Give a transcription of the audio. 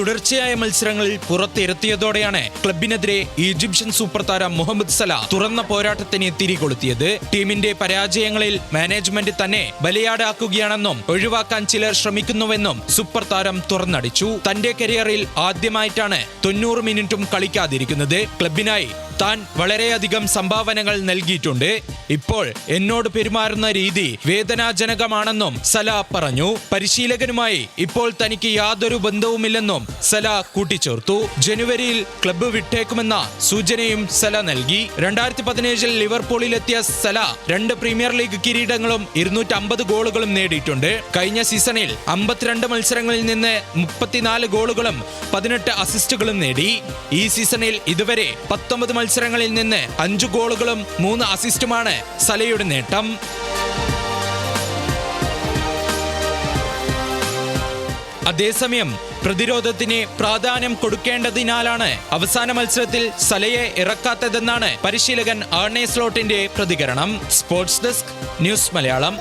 തുടർച്ചയായ മത്സരങ്ങളിൽ പുറത്തിരുത്തിയതോടെയാണ് ക്ലബിനെതിരെ Egyptian super താരം മുഹമ്മദ് സലാ തുറന്ന പോരാട്ടത്തിന് തിരികൊളുത്തിയത്. ടീമിന്റെ പരാജയങ്ങളിൽ മാനേജ്മെന്റ് തന്നെ ബലിയാടാക്കുകയാണെന്നും ഒഴിവാക്കാൻ ചിലർ ശ്രമിക്കുന്നുവെന്നും സൂപ്പർ താരം തുറന്നടിച്ചു. തന്റെ കരിയറിൽ ആദ്യമായിട്ടാണ് 90 മിനിറ്റും കളിക്കാതിരിക്കുന്നത്. ക്ലബിനായി താൻ വളരെയധികം സംഭാവനകൾ നൽകിയിട്ടുണ്ട്. ഇപ്പോൾ എന്നോട് പെരുമാറുന്ന രീതി വേദനാജനകമാണെന്നും സലാ പറഞ്ഞു. പരിശീലകനുമായി ഇപ്പോൾ തനിക്ക് യാതൊരു ബന്ധവുമില്ലെന്നും സലാ കൂട്ടിച്ചേർത്തു. ജനുവരിയിൽ ക്ലബ്ബ് വിട്ടേക്കുമെന്ന സൂചനയും സലാ നൽകി. 2017 ലിവർപൂളിലെത്തിയ സലാ 2 പ്രീമിയർ ലീഗ് കിരീടങ്ങളും 250 ഗോളുകളും നേടിയിട്ടുണ്ട്. കഴിഞ്ഞ സീസണിൽ 52 മത്സരങ്ങളിൽ നിന്ന് 34 ഗോളുകളും 18 അസിസ്റ്റുകളും നേടി. ഈ സീസണിൽ ഇതുവരെ 19 മത്സരങ്ങളിൽ നിന്ന് 5 ഗോളുകളും 3 അസിസ്റ്റുമാണ് സലയുടെ നേട്ടം. അതേസമയം പ്രതിരോധത്തിന് പ്രാധാന്യം കൊടുക്കേണ്ടതിനാലാണ് അവസാന മത്സരത്തിൽ സലയെ ഇറക്കാത്തതെന്നാണ് പരിശീലകൻ ആർണെ സ്ലോട്ടിന്റെ പ്രതികരണം. Sports desk, news Malayalam.